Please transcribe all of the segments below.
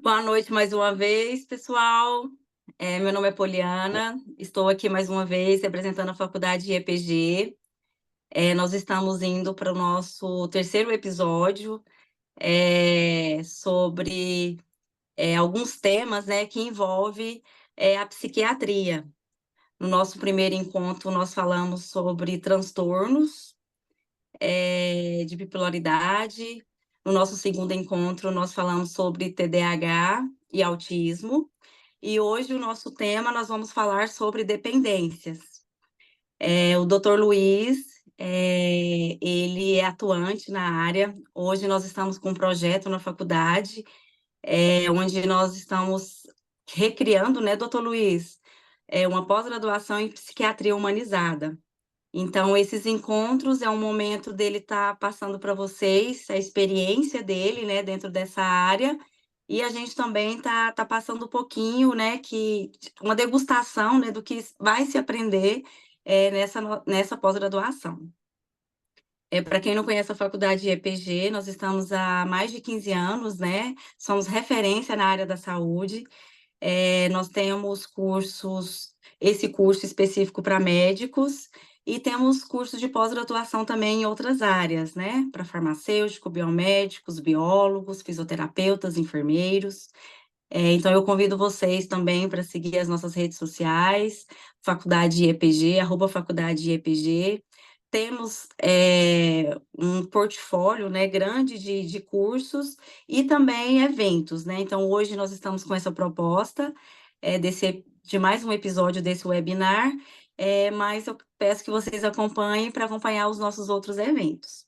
Boa noite mais uma vez, pessoal. Meu nome é Poliana, estou aqui mais uma vez representando a Faculdade de EPG. Nós estamos indo para o nosso terceiro episódio sobre alguns temas, né, que envolvem a psiquiatria. No nosso primeiro encontro, nós falamos sobre transtornos de bipolaridade. No nosso segundo encontro, nós falamos sobre TDAH e autismo. E hoje o nosso tema, nós vamos falar sobre dependências. O Dr. Luiz, ele é atuante na área. Hoje nós estamos com um projeto na faculdade, onde nós estamos recriando, né, Dr. Luiz, uma pós-graduação em psiquiatria humanizada. Então, esses encontros é um momento dele estar passando para vocês a experiência dele, né, dentro dessa área, e a gente também tá passando um pouquinho, né, uma degustação, né, do que vai se aprender nessa pós-graduação. Para quem não conhece a faculdade de EPG, nós estamos há mais de 15 anos, né, somos referência na área da saúde. Nós temos esse curso específico para médicos, e temos cursos de pós-graduação também em outras áreas, né? Para farmacêutico, biomédicos, biólogos, fisioterapeutas, enfermeiros. Então, eu convido vocês também para seguir as nossas redes sociais, Faculdade EPG, @Faculdade EPG. Temos um portfólio, né, grande de cursos e também eventos, né? Então, hoje nós estamos com essa proposta de mais um episódio desse webinar, mas eu peço que vocês acompanhem para acompanhar os nossos outros eventos.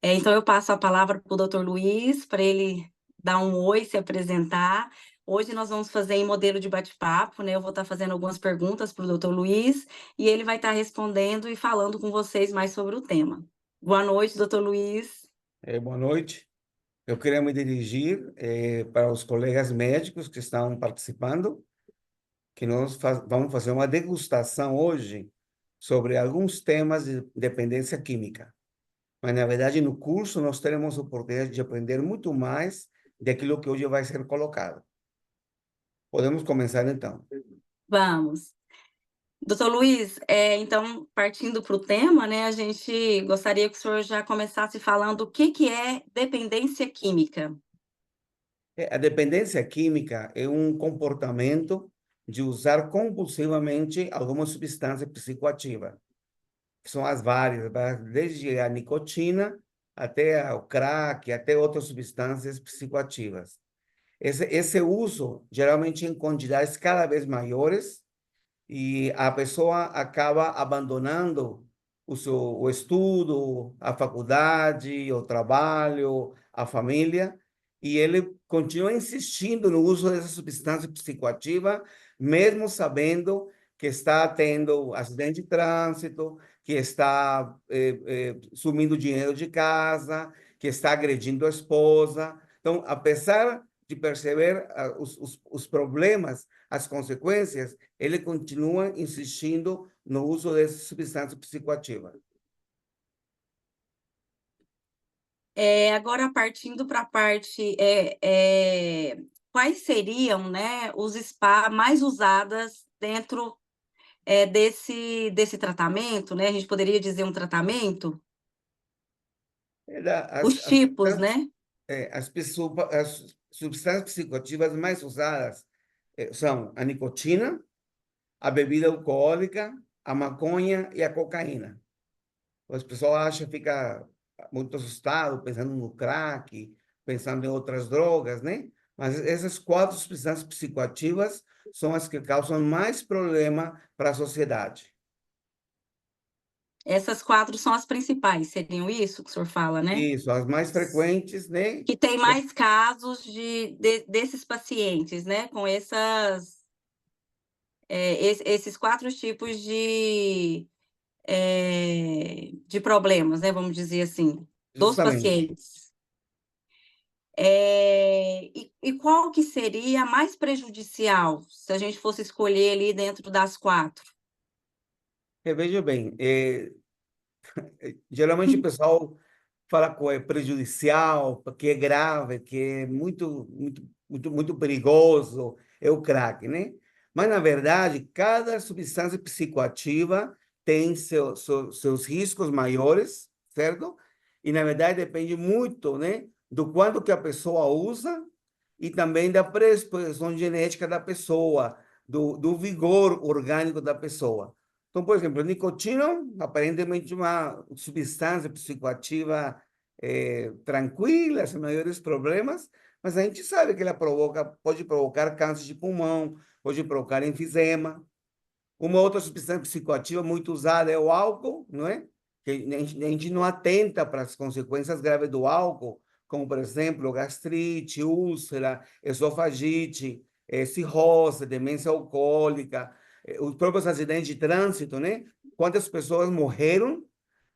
Então, eu passo a palavra para o Dr. Luiz, para ele dar um oi, se apresentar. Hoje nós vamos fazer em modelo de bate-papo, né? Eu vou estar fazendo algumas perguntas para o Dr. Luiz, e ele vai estar respondendo e falando com vocês mais sobre o tema. Boa noite, Dr. Luiz. Boa noite. Eu queria me dirigir para os colegas médicos que estão participando, que nós vamos fazer uma degustação hoje sobre alguns temas de dependência química. Mas, na verdade, no curso nós teremos a oportunidade de aprender muito mais daquilo que hoje vai ser colocado. Podemos começar, então. Vamos. Doutor Luiz, então, partindo para o tema, né, a gente gostaria que o senhor já começasse falando o que é dependência química. A dependência química é um comportamento de usar compulsivamente alguma substância psicoativa, que são as várias, desde a nicotina até o crack, até outras substâncias psicoativas. Esse uso, geralmente em quantidades cada vez maiores, e a pessoa acaba abandonando o estudo, a faculdade, o trabalho, a família, e ele continua insistindo no uso dessa substância psicoativa, mesmo sabendo que está tendo acidente de trânsito, que está sumindo dinheiro de casa, que está agredindo a esposa. Então, apesar de perceber os problemas, as consequências, ele continua insistindo no uso dessa substância psicoativa. Agora, partindo para a parte, quais seriam, né, os spa mais usadas dentro desse tratamento, né? A gente poderia dizer um tratamento? Os tipos, né? As substâncias psicoativas mais usadas são a nicotina, a bebida alcoólica, a maconha e a cocaína. As pessoas acham, fica muito assustado pensando no crack, pensando em outras drogas, né? Mas essas quatro substâncias psicoativas são as que causam mais problema para a sociedade. Essas 4 são as principais, seriam isso que o senhor fala, né? Isso, as mais frequentes, né? Que tem mais casos desses pacientes, né? Com esses 4 tipos de problemas, né? Vamos dizer assim, dos Justamente. pacientes. E qual que seria a mais prejudicial, se a gente fosse escolher ali dentro das 4? Veja bem, geralmente o pessoal fala que é prejudicial, que é grave, que é muito perigoso, é o crack, né? Mas, na verdade, cada substância psicoativa tem seus riscos maiores, certo? E, na verdade, depende muito, né, do quanto que a pessoa usa e também da predisposição genética da pessoa, do vigor orgânico da pessoa. Então, por exemplo, a nicotina, aparentemente uma substância psicoativa tranquila, sem maiores problemas, mas a gente sabe que ela pode provocar câncer de pulmão, pode provocar enfisema. Uma outra substância psicoativa muito usada é o álcool, não é? Que a gente não atenta para as consequências graves do álcool, como, por exemplo, gastrite, úlcera, esofagite, cirrose, demência alcoólica, os próprios acidentes de trânsito, né? Quantas pessoas morreram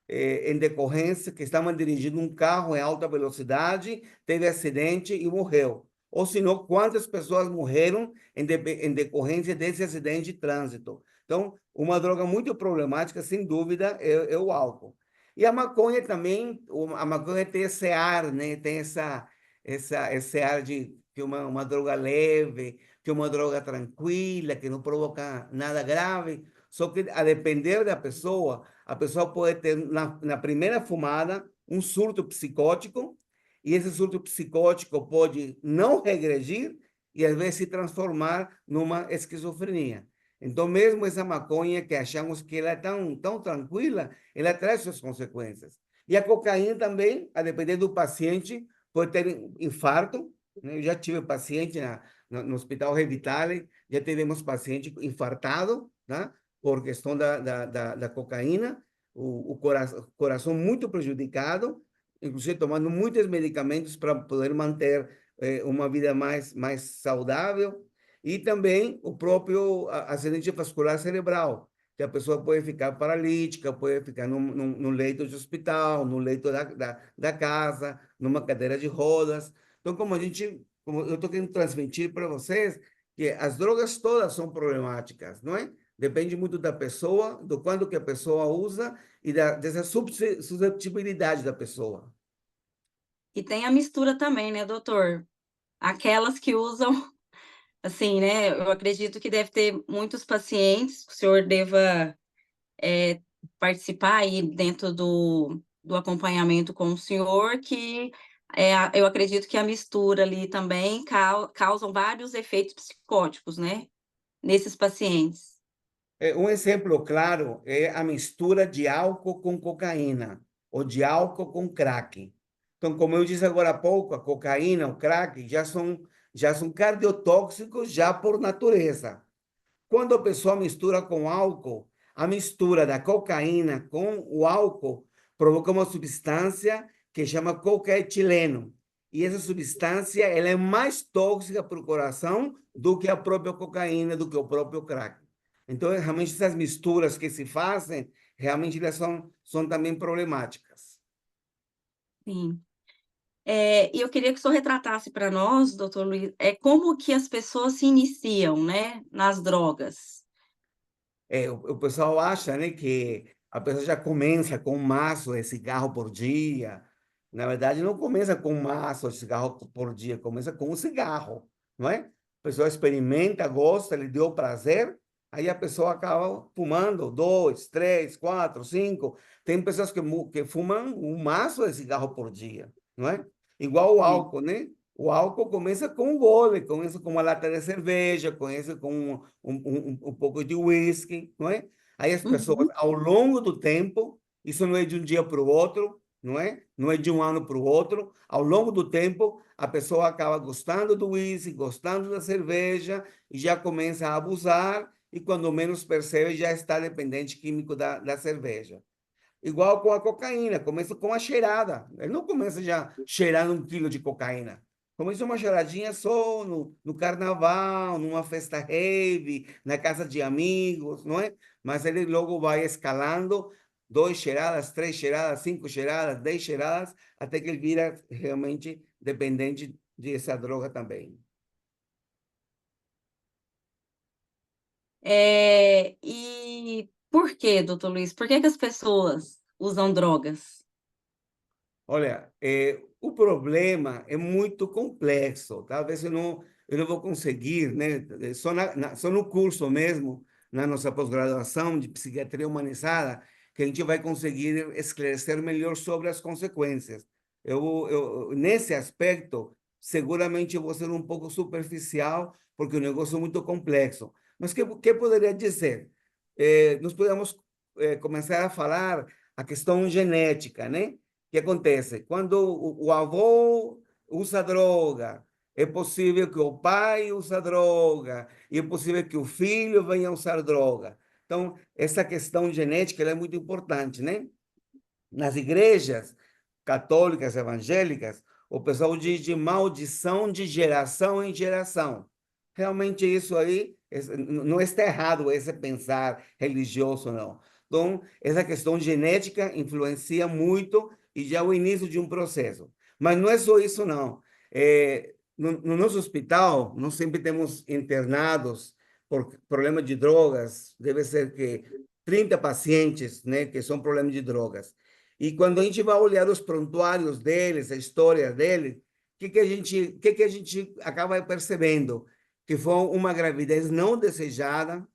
em decorrência que estavam dirigindo um carro em alta velocidade, teve acidente e morreu. Ou senão, quantas pessoas morreram em decorrência desse acidente de trânsito. Então, uma droga muito problemática, sem dúvida, é o álcool. E a maconha também, a maconha tem esse ar, né? Tem esse ar de que uma droga leve, que uma droga tranquila, que não provoca nada grave. Só que, a depender da pessoa, a pessoa pode ter, na primeira fumada, um surto psicótico, e esse surto psicótico pode não regredir e, às vezes, se transformar numa esquizofrenia. Então, mesmo essa maconha que achamos que ela é tão tranquila, ela traz suas consequências. E a cocaína também, a depender do paciente, pode ter infarto, né? Eu já tive paciente no Hospital Revitale, já tivemos paciente infartado, né? Por questão da cocaína, coração muito prejudicado, inclusive tomando muitos medicamentos para poder manter uma vida mais saudável, e também o próprio acidente vascular cerebral, que a pessoa pode ficar paralítica, pode ficar num leito de hospital, no leito da casa, numa cadeira de rodas. Então, como eu estou querendo transmitir para vocês, que as drogas todas são problemáticas, não é? Depende muito da pessoa, do quanto que a pessoa usa e dessa susceptibilidade da pessoa. E tem a mistura também, né, doutor? Aquelas que usam, assim, né? Eu acredito que deve ter muitos pacientes, que o senhor deva participar aí dentro do acompanhamento com o senhor, que eu acredito que a mistura ali também causam vários efeitos psicóticos, né? Nesses pacientes. Um exemplo claro é a mistura de álcool com cocaína, ou de álcool com crack. Então, como eu disse agora há pouco, a cocaína, o crack já são cardiotóxicos já por natureza. Quando a pessoa mistura com álcool, a mistura da cocaína com o álcool provoca uma substância que chama cocaetileno. E essa substância ela é mais tóxica para o coração do que a própria cocaína, do que o próprio crack. Então, realmente, essas misturas que se fazem, realmente elas são também problemáticas. Sim. E eu queria que o senhor retratasse para nós, doutor Luiz, como que as pessoas se iniciam, né, nas drogas. O pessoal acha, né, que a pessoa já começa com um maço de cigarro por dia. Na verdade, não começa com um maço de cigarro por dia, começa com um cigarro, não é? A pessoa experimenta, gosta, lhe deu prazer, aí a pessoa acaba fumando dois, três, quatro, cinco. Tem pessoas que fumam um maço de cigarro por dia, não é? Igual o Sim. álcool, né? O álcool começa com um gole, começa com uma lata de cerveja, começa com um pouco de whisky, não é? Aí as pessoas, Uhum. ao longo do tempo, isso não é de um dia para o outro, não é? Não é de um ano para o outro. Ao longo do tempo, a pessoa acaba gostando do whisky, gostando da cerveja, e já começa a abusar, e quando menos percebe, já está dependente químico da cerveja. Igual com a cocaína, começa com a cheirada. Ele não começa já cheirando 1 quilo de cocaína. Começa uma cheiradinha só no carnaval, numa festa rave, na casa de amigos, não é? Mas ele logo vai escalando, 2 cheiradas, 3 cheiradas, 5 cheiradas, 10 cheiradas, até que ele vira realmente dependente dessa droga também. E por quê, doutor Luiz? Por que que as pessoas usam drogas? Olha, o problema é muito complexo. Talvez eu não vou conseguir, né? Só no curso mesmo, na nossa pós-graduação de psiquiatria humanizada, que a gente vai conseguir esclarecer melhor sobre as consequências. Nesse aspecto, seguramente eu vou ser um pouco superficial, porque o negócio é muito complexo. Mas que poderia dizer? Nós podemos começar a falar a questão genética, né? Que acontece? Quando o avô usa droga, é possível que o pai use droga, e é possível que o filho venha a usar droga. Então, essa questão genética ela é muito importante, né? Nas igrejas católicas, evangélicas, o pessoal diz de maldição de geração em geração. Realmente isso aí não está errado esse pensar religioso, não. Então, essa questão genética influencia muito e já é o início de um processo. Mas não é só isso, não. No nosso hospital, nós sempre temos internados por problema de drogas, deve ser que 30 pacientes, né, que são problemas de drogas. E quando a gente vai olhar os prontuários deles, a história deles, que a gente acaba percebendo? Que foi uma gravidez não desejada,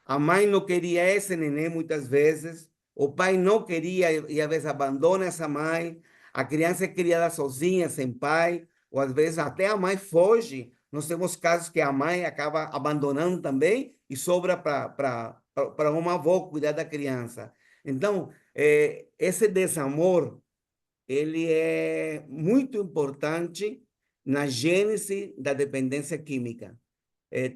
a mãe não queria esse neném muitas vezes, o pai não queria e às vezes abandona essa mãe, a criança é criada sozinha, sem pai, ou às vezes até a mãe foge. Nós temos casos que a mãe acaba abandonando também e sobra para uma avó cuidar da criança. Então, esse desamor, ele é muito importante na gênese da dependência química.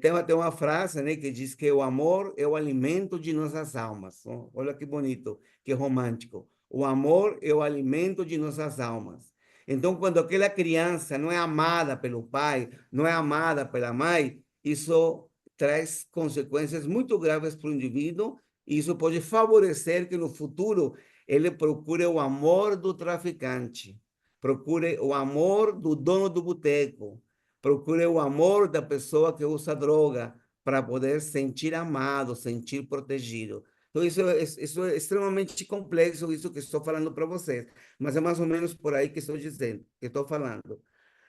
Tem até uma frase, né, que diz que o amor é o alimento de nossas almas. Olha que bonito, que romântico. O amor é o alimento de nossas almas. Então, quando aquela criança não é amada pelo pai, não é amada pela mãe, isso traz consequências muito graves para o indivíduo, e isso pode favorecer que no futuro ele procure o amor do traficante, procure o amor do dono do boteco, procure o amor da pessoa que usa droga para poder sentir amado, sentir protegido. Então, isso é extremamente complexo, isso que estou falando para vocês, mas é mais ou menos por aí que estou dizendo, que estou falando.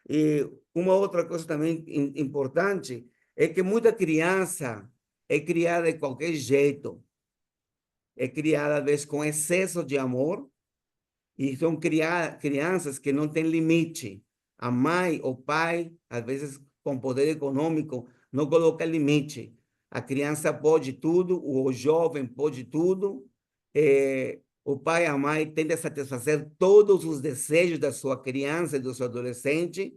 E uma outra coisa também importante é que muita criança é criada de qualquer jeito, é criada, às vezes, com excesso de amor, e são crianças que não têm limite. A mãe, o pai, às vezes com poder econômico, não coloca limite. A criança pode tudo, o jovem pode tudo. O pai e a mãe tentam satisfazer todos os desejos da sua criança e do seu adolescente.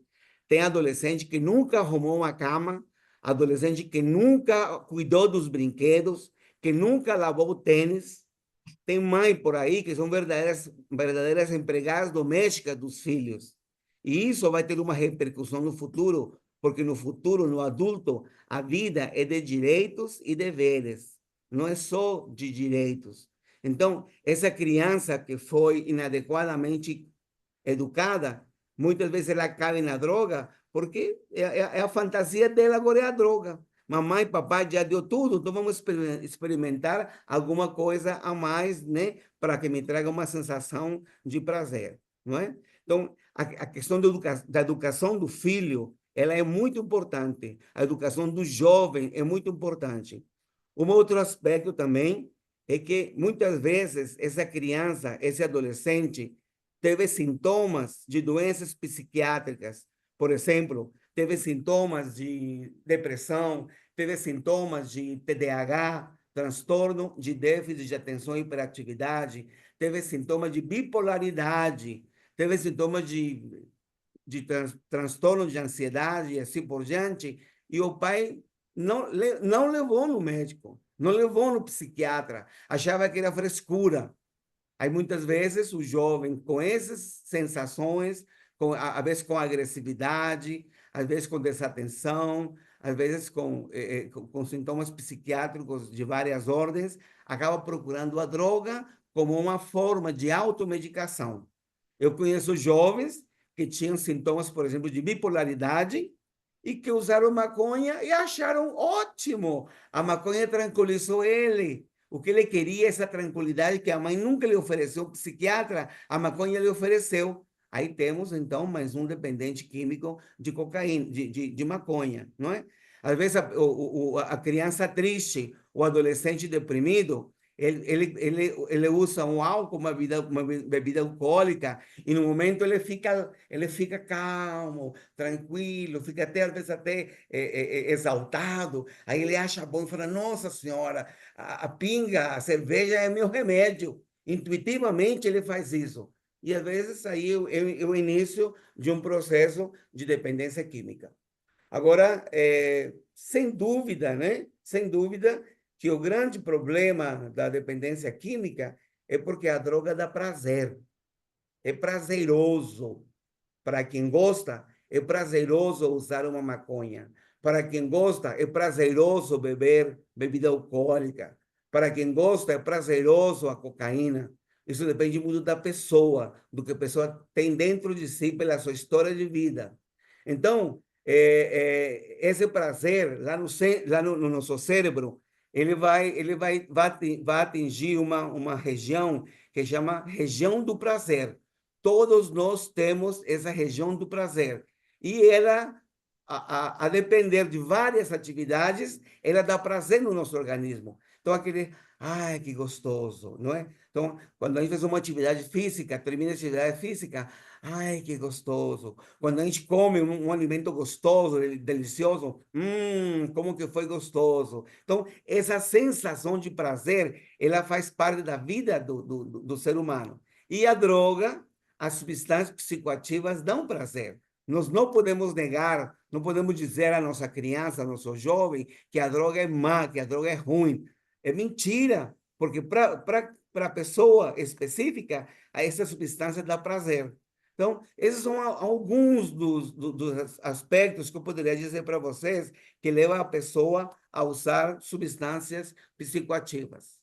Tem adolescente que nunca arrumou uma cama, adolescente que nunca cuidou dos brinquedos, que nunca lavou o tênis. Tem mãe por aí que são verdadeiras empregadas domésticas dos filhos. E isso vai ter uma repercussão no futuro, porque no futuro, no adulto, a vida é de direitos e deveres, não é só de direitos. Então, essa criança que foi inadequadamente educada, muitas vezes ela cai na droga, porque é a fantasia dela agora é a droga. Mamãe e papai já deu tudo, então vamos experimentar alguma coisa a mais, né, para que me traga uma sensação de prazer, não é? Então, a questão da educação do filho, ela é muito importante. A educação do jovem é muito importante. Um outro aspecto também é que muitas vezes essa criança, esse adolescente, teve sintomas de doenças psiquiátricas. Por exemplo, teve sintomas de depressão, teve sintomas de TDAH, transtorno de déficit de atenção e hiperatividade, teve sintomas de bipolaridade, teve sintomas de transtorno de ansiedade e assim por diante, e o pai não levou no médico, não levou no psiquiatra, achava que era frescura. Aí muitas vezes o jovem com essas sensações, às vezes com agressividade, às vezes com desatenção, às vezes com sintomas psiquiátricos de várias ordens, acaba procurando a droga como uma forma de automedicação. Eu conheço jovens que tinham sintomas, por exemplo, de bipolaridade e que usaram maconha e acharam ótimo. A maconha tranquilizou ele. O que ele queria é essa tranquilidade que a mãe nunca lhe ofereceu, o psiquiatra, a maconha lhe ofereceu. Aí temos, então, mais um dependente químico de cocaína, de maconha, não é? Às vezes, a criança triste, o adolescente deprimido, ele usa um álcool, uma bebida alcoólica, e no momento ele fica calmo, tranquilo, fica até, às vezes, até exaltado. Aí ele acha bom e fala: Nossa Senhora, a pinga, a cerveja é meu remédio. Intuitivamente ele faz isso. E às vezes aí é o início de um processo de dependência química. Agora, sem dúvida, né? Sem dúvida que o grande problema da dependência química é porque a droga dá prazer. É prazeroso para quem gosta, é prazeroso usar uma maconha. Para quem gosta, é prazeroso beber bebida alcoólica. Para quem gosta, é prazeroso a cocaína. Isso depende muito da pessoa, do que a pessoa tem dentro de si pela sua história de vida. Então, esse prazer lá no nosso cérebro, vai atingir uma região que chama região do prazer. Todos nós temos essa região do prazer. E ela, a depender de várias atividades, ela dá prazer no nosso organismo. Então, aquele, ai, que gostoso, não é? Então, quando a gente faz uma atividade física, termina a atividade física, ai, que gostoso. Quando a gente come um alimento gostoso, delicioso, como que foi gostoso. Então, essa sensação de prazer, ela faz parte da vida do ser humano. E a droga, as substâncias psicoativas dão prazer. Nós não podemos negar, não podemos dizer à nossa criança, ao nosso jovem, que a droga é má, que a droga é ruim. É mentira, porque para a pessoa específica, essa substância dá prazer. Então, esses são alguns dos aspectos que eu poderia dizer para vocês que levam a pessoa a usar substâncias psicoativas.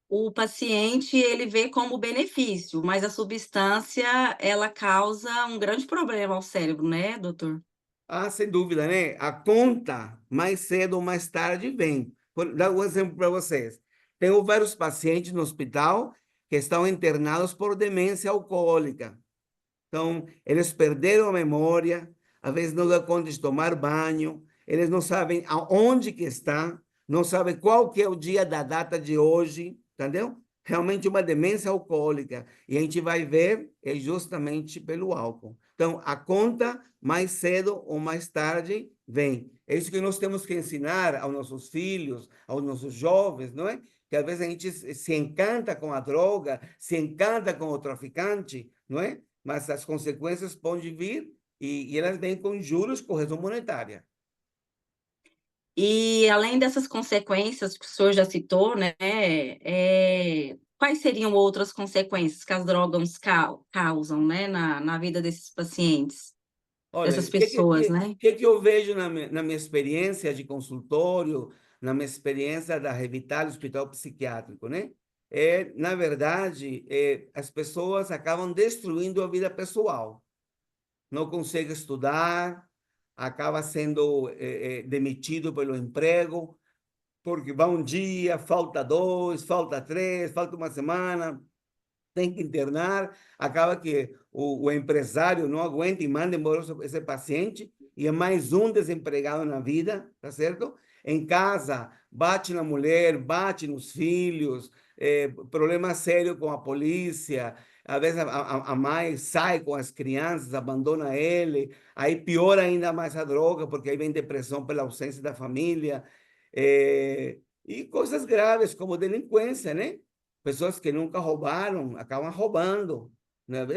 O paciente, ele vê como benefício, mas a substância, ela causa um grande problema ao cérebro, né, doutor? Ah, sem dúvida, né? A conta, mais cedo ou mais tarde, vem. Vou dar um exemplo para vocês. Tenho vários pacientes no hospital que estão internados por demência alcoólica. Então, eles perderam a memória, às vezes não dão conta de tomar banho, eles não sabem aonde que está, não sabem qual que é o dia da data de hoje, entendeu? Realmente uma demência alcoólica. E a gente vai ver é justamente pelo álcool. Então, a conta, mais cedo ou mais tarde, vem. É isso que nós temos que ensinar aos nossos filhos, aos nossos jovens, não é? Que às vezes a gente se encanta com a droga, se encanta com o traficante, não é? Mas as consequências podem vir e elas vêm com juros, correção monetária. E além dessas consequências que o senhor já citou, né, quais seriam outras consequências que as drogas causam, né, na vida desses pacientes, Olha, dessas pessoas, né? que eu vejo na minha experiência de consultório, na minha experiência da Revital Hospital Psiquiátrico, né? Na verdade, as pessoas acabam destruindo a vida pessoal. Não consegue estudar, acaba sendo demitido pelo emprego, porque vai um dia, falta dois, falta três, falta uma semana, tem que internar, acaba que o empresário não aguenta e manda embora esse paciente, e é mais um desempregado na vida, tá certo? Em casa, bate na mulher, bate nos filhos, problema sério com a polícia, às vezes a mãe sai com as crianças, abandona ele, aí piora ainda mais a droga, porque aí vem depressão pela ausência da família, e coisas graves como delinquência, né? Pessoas que nunca roubaram acabam roubando, né? Às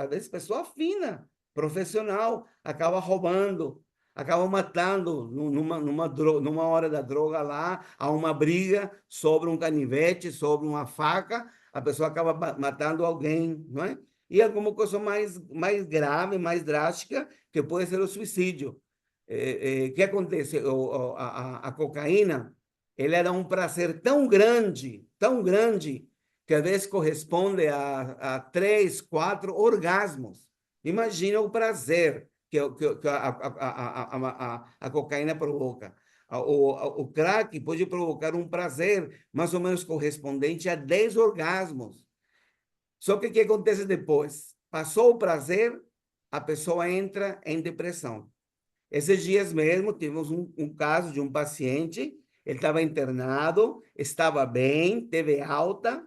vezes pessoa fina, profissional, acaba roubando, acaba matando numa hora da droga lá, há uma briga sobre um canivete, sobre uma faca, a pessoa acaba matando alguém, não é? E alguma coisa mais grave, mais drástica, que pode ser o suicídio. O que acontece? A cocaína, ele era um prazer tão grande, que às vezes corresponde a 3, 4 orgasmos. Imagina o prazer que a cocaína provoca. O crack pode provocar um prazer mais ou menos correspondente a 10 orgasmos. Só que o que acontece depois? Passou o prazer, a pessoa entra em depressão. Esses dias mesmo, tivemos um caso de um paciente, ele estava internado, estava bem, teve alta,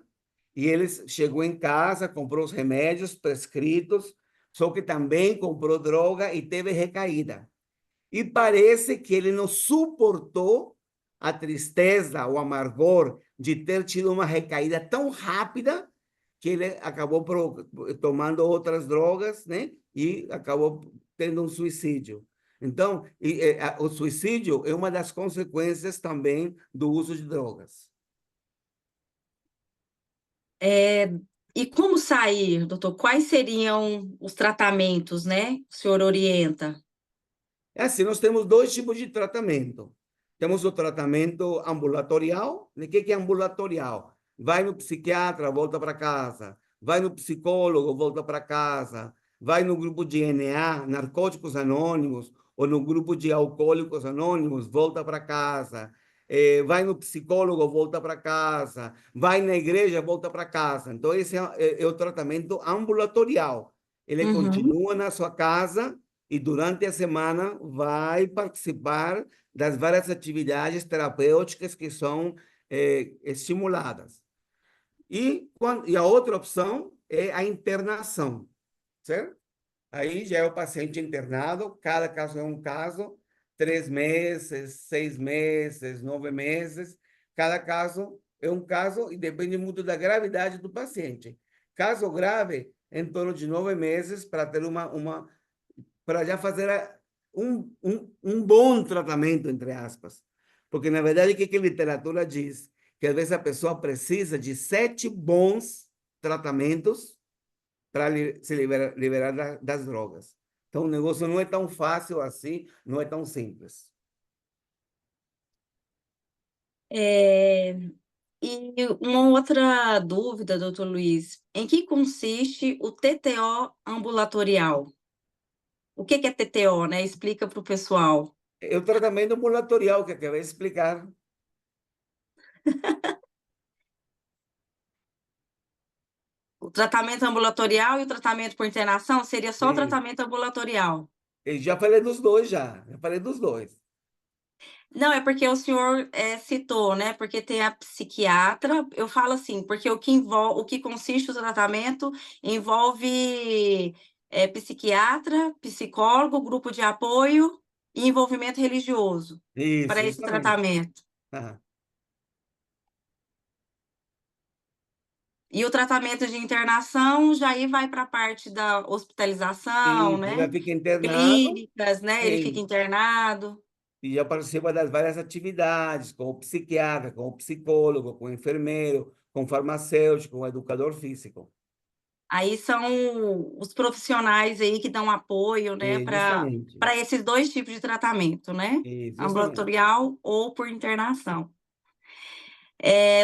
e ele chegou em casa, comprou os remédios prescritos, só que também comprou droga e teve recaída. E parece que ele não suportou a tristeza, o amargor de ter tido uma recaída tão rápida que ele acabou tomando outras drogas, né? E acabou tendo um suicídio. Então, o suicídio é uma das consequências também do uso de drogas. É, e como sair, doutor? Quais seriam os tratamentos, né? Que o senhor orienta? É assim, nós temos dois tipos de tratamento. Temos o tratamento ambulatorial. O que é ambulatorial? Vai no psiquiatra, volta para casa. Vai no psicólogo, volta para casa. Vai no grupo de NA, Narcóticos Anônimos, ou no grupo de Alcoólicos Anônimos, volta para casa. Vai no psicólogo, volta para casa. Vai na igreja, volta para casa. Então, esse é o tratamento ambulatorial. Ele Uhum, continua na sua casa e durante a semana vai participar das várias atividades terapêuticas que são estimuladas. E a outra opção é a internação, certo? Aí já é o paciente internado, cada caso é um caso, 3 meses, 6 meses, 9 meses, cada caso é um caso e depende muito da gravidade do paciente. Caso grave, em torno de 9 meses para ter para já fazer um bom tratamento, entre aspas. Porque, na verdade, o que a literatura diz? Que às vezes a pessoa precisa de 7 bons tratamentos para se liberar das drogas. Então, o negócio não é tão fácil assim, não é tão simples. é, e uma outra dúvida, doutor Luiz, em que consiste o TTO ambulatorial? O que é TTO, né? Explica para o pessoal. É o tratamento ambulatorial que acabei de explicar. O tratamento ambulatorial e o tratamento por internação seria só o E, tratamento ambulatorial. e já falei dos dois, já falei dos dois. Não, é porque o senhor citou, né? Porque tem a psiquiatra. Eu falo assim, porque o que consiste o tratamento envolve psiquiatra, psicólogo, grupo de apoio e envolvimento religioso Isso, para esse justamente. tratamento. Aham. E o tratamento de internação já aí vai para a parte da hospitalização, Isso, já né? fica internado. Clínicas, né? Ele fica E, internado. e já participa das várias atividades, com o psiquiatra, com o psicólogo, com o enfermeiro, com o farmacêutico, com o educador físico. Aí são os profissionais aí que dão apoio, né, Justamente. para esses dois tipos de tratamento, né? Justamente. Ambulatorial ou por internação.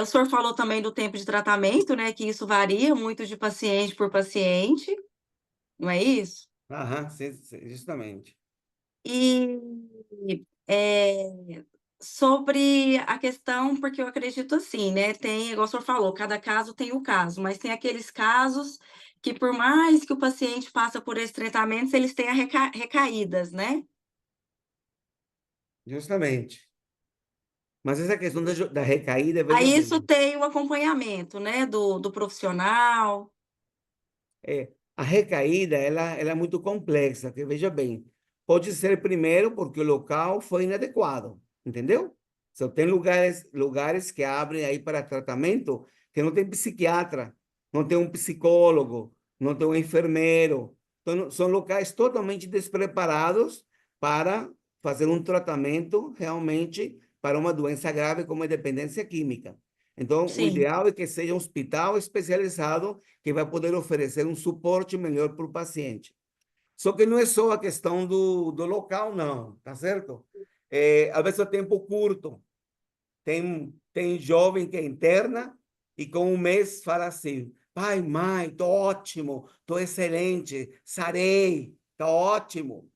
O senhor falou também do tempo de tratamento, né? Que isso varia muito de paciente por paciente, não é isso? Aham, justamente. E sobre a questão, porque eu acredito assim, né? Tem, igual o senhor falou, cada caso tem o caso, mas tem aqueles casos que, por mais que o paciente passa por esses tratamentos, eles têm recaídas, né? Justamente. Mas essa questão da recaída, veja Aí isso bem, tem o acompanhamento, né? Do profissional. a recaída ela é muito complexa, que veja bem, pode ser primeiro porque o local foi inadequado, entendeu? Só tem lugares que abrem aí para tratamento que não tem psiquiatra, não tem um psicólogo, não tem um enfermeiro. Então, são locais totalmente despreparados para fazer um tratamento realmente para uma doença grave como a dependência química. Então, o Sim, ideal é que seja um hospital especializado que vai poder oferecer um suporte melhor para o paciente. Só que não é só a questão do local, não, tá certo? Às vezes é tempo curto. Tem jovem que é interna e com um mês fala assim, pai, mãe, tô ótimo, tô excelente, sarei, tá ótimo.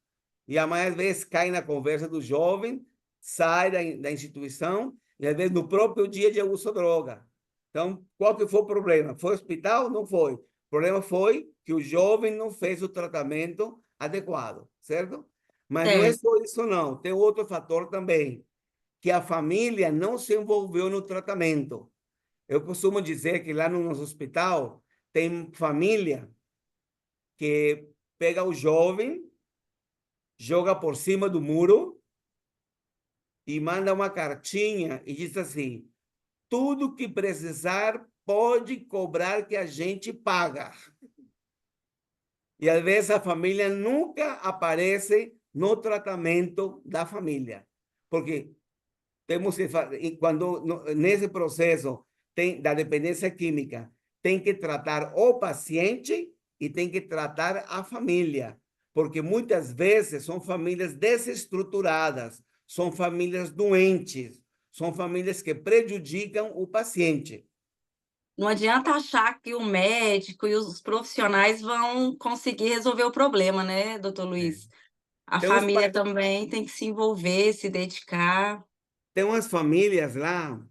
E a mãe às vezes cai na conversa do jovem sai da instituição e, às vezes, no próprio dia já usou droga. Então, qual que foi o problema? Foi hospital? Não foi. O problema foi que o jovem não fez o tratamento adequado, certo? Mas não é Certo. só isso, não. Tem outro fator também, que a família não se envolveu no tratamento. Eu costumo dizer que lá no nosso hospital tem família que pega o jovem, joga por cima do muro e manda uma cartinha e diz assim: tudo que precisar pode cobrar que a gente paga. E às vezes a família nunca aparece no tratamento da família, porque temos que e quando nesse processo da dependência química tem que tratar o paciente e tem que tratar a família, porque muitas vezes são famílias desestruturadas, são famílias doentes, são famílias que prejudicam o paciente. Não adianta achar que o médico e os profissionais vão conseguir resolver o problema, né, doutor É. Luiz? A Tem uns, família também tem que se envolver, se dedicar. tem umas famílias lá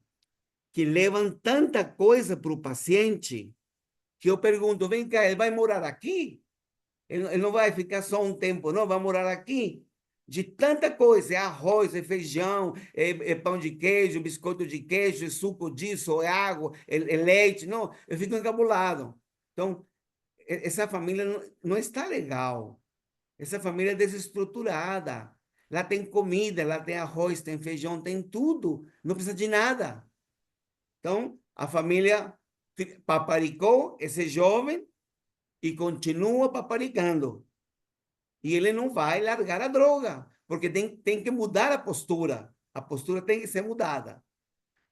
que levam tanta coisa para o paciente que eu pergunto: vem cá, ele vai morar aqui? Ele não vai ficar só um tempo, não, vai morar aqui. De tanta coisa, é arroz, é feijão, é pão de queijo, biscoito de queijo, é suco disso, é água, é leite. Não, eu fico encabulado. Então, essa família não está legal. Essa família é desestruturada. Lá tem comida, lá tem arroz, tem feijão, tem tudo. Não precisa de nada. Então, a família paparicou esse jovem e continua paparicando. E ele não vai largar a droga, porque tem que mudar a postura. A postura tem que ser mudada.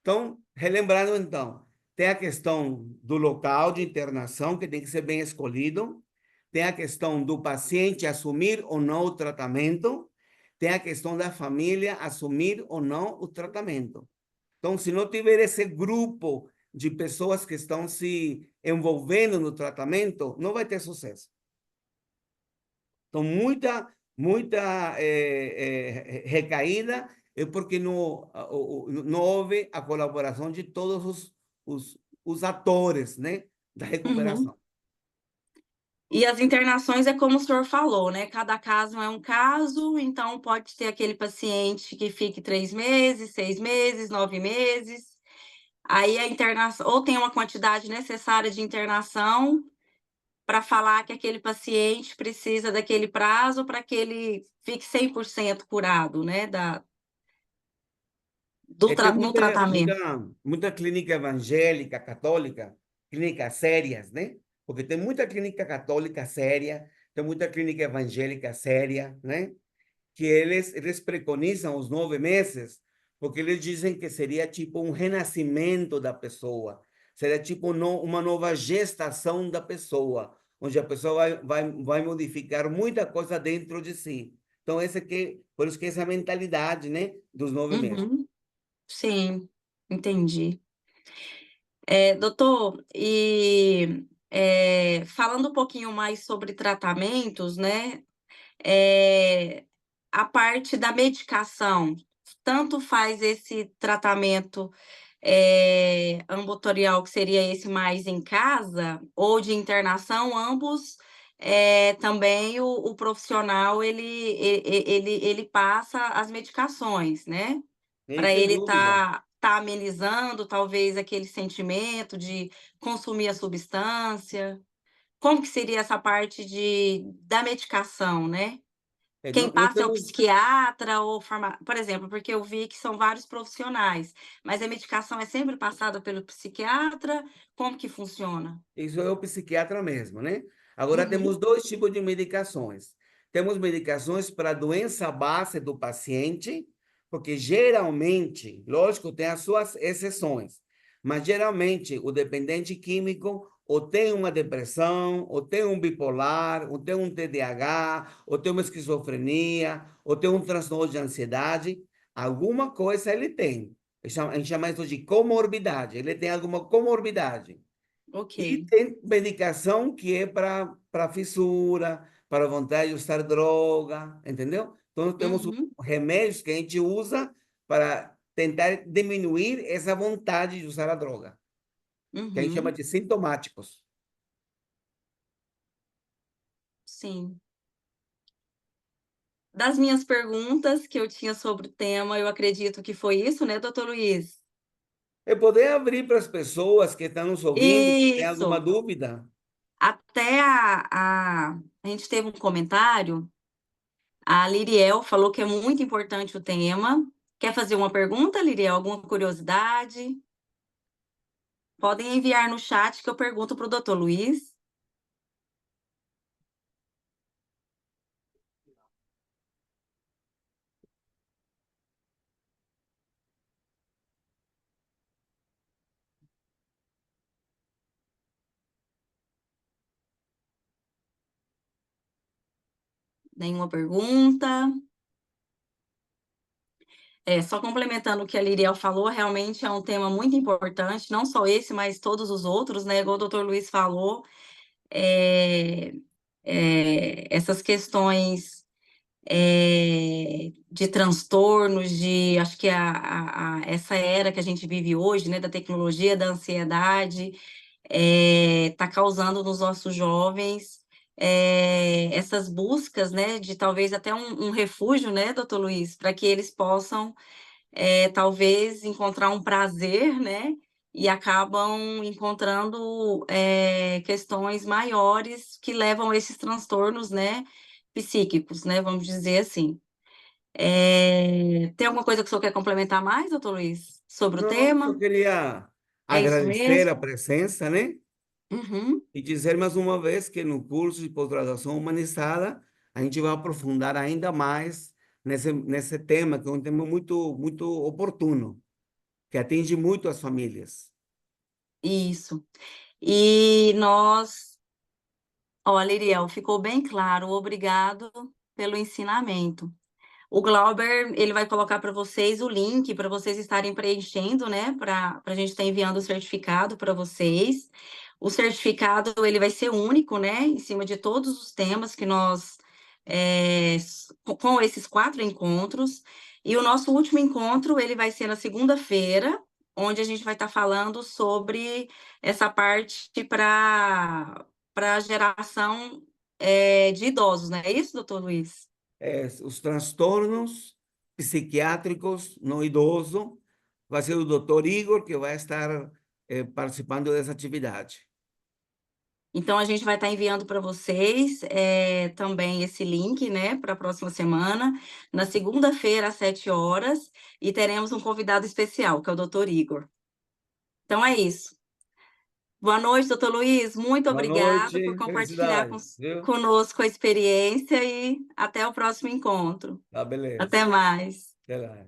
Então, relembrando então, tem a questão do local de internação, que tem que ser bem escolhido. Tem a questão do paciente assumir ou não o tratamento. Tem a questão da família assumir ou não o tratamento. Então, se não tiver esse grupo de pessoas que estão se envolvendo no tratamento, não vai ter sucesso. Então, muita recaída é porque não houve a colaboração de todos os atores, né, da Uhum. recuperação. E as internações é como o senhor falou, né? Cada caso é um caso, então pode ter aquele paciente que fique 3 meses, 6 meses, 9 meses. Aí a internação, ou tem uma quantidade necessária de internação para falar que aquele paciente precisa daquele prazo para que ele fique 100% curado, né? Tem No muita, tratamento. muita, muita clínica evangélica, católica, clínicas sérias, né? Porque tem muita clínica católica séria, tem muita clínica evangélica séria, né? Que eles preconizam os 9 meses, porque eles dizem que seria tipo um renascimento da pessoa, seria tipo uma nova gestação da pessoa, onde a pessoa vai modificar muita coisa dentro de si. Então, por isso que essa mentalidade, né, dos 9 meses. Uhum, sim, entendi. Doutor, falando um pouquinho mais sobre tratamentos, né? A parte da medicação, tanto faz esse tratamento ambulatorial, que seria esse mais em casa, ou de internação, ambos, também o profissional ele passa as medicações, né? Para Sem ele dúvida. tá amenizando talvez aquele sentimento de consumir a substância. Como que seria essa parte da medicação, né? Quem Nós passa é o temos psiquiatra ou por exemplo, porque eu vi que são vários profissionais, mas a medicação é sempre passada pelo psiquiatra? Como que funciona? Isso é o psiquiatra mesmo, né? Agora Uhum, temos dois tipos de medicações. Temos medicações para a doença base do paciente, porque geralmente, lógico, tem as suas exceções, mas geralmente o dependente químico ou tem uma depressão, ou tem um bipolar, ou tem um TDAH, ou tem uma esquizofrenia, ou tem um transtorno de ansiedade, alguma coisa ele tem. A gente chama isso de comorbidade. Ele tem alguma comorbidade. E ok. tem medicação que é para fissura, para vontade de usar droga, entendeu? Então, temos Uhum, remédios que a gente usa para tentar diminuir essa vontade de usar a droga, que a gente chama Uhum, de sintomáticos. sim. Das minhas perguntas que eu tinha sobre o tema, eu acredito que foi isso, né, doutor Luiz? É poder abrir para as pessoas que estão nos ouvindo, que têm alguma Isso. dúvida. Até a gente teve um comentário, a Liriel falou que é muito importante o tema. Quer fazer uma pergunta, Liriel? Alguma curiosidade? Podem enviar no chat que eu pergunto para o doutor Luiz. Nenhuma pergunta? Só complementando o que a Liriel falou, realmente é um tema muito importante, não só esse, mas todos os outros, né? Igual o doutor Luiz falou, é, essas questões de transtornos, acho que essa era que a gente vive hoje, né, da tecnologia, da ansiedade, está causando nos nossos jovens essas buscas, né, de talvez até um refúgio, né, doutor Luiz, para que eles possam talvez encontrar um prazer, né? E acabam encontrando questões maiores que levam a esses transtornos, né? Psíquicos, né? Vamos dizer assim. Tem alguma coisa que o senhor quer complementar mais, doutor Luiz, sobre o Não, só tema? queria É isso agradecer a mesmo? presença, né? Uhum, E dizer mais uma vez que no curso de pós-graduação humanizada, a gente vai aprofundar ainda mais nesse tema, que é um tema muito oportuno, que atinge muito as famílias. isso. E nós, olha, Iriel, ficou bem claro. Obrigado pelo ensinamento. O Glauber, ele vai colocar para vocês o link para vocês estarem preenchendo, né? Para a gente estar enviando o certificado para vocês. O certificado, ele vai ser único, né? Em cima de todos os temas que nós... com esses 4 encontros. E o nosso último encontro, ele vai ser na segunda-feira, onde a gente vai estar falando sobre essa parte para a geração de idosos, não é isso, doutor Luiz? Os transtornos psiquiátricos no idoso, vai ser o doutor Igor que vai estar participando dessa atividade. Então, a gente vai estar enviando para vocês também esse link, né, para a próxima semana, na segunda-feira, às 7 horas, e teremos um convidado especial, que é o doutor Igor. Então, é isso. Boa noite, doutor Luiz. Muito Boa obrigada por noite, compartilhar felicidades, viu? conosco a experiência e até o próximo encontro. Tá, beleza. Até mais. Até lá.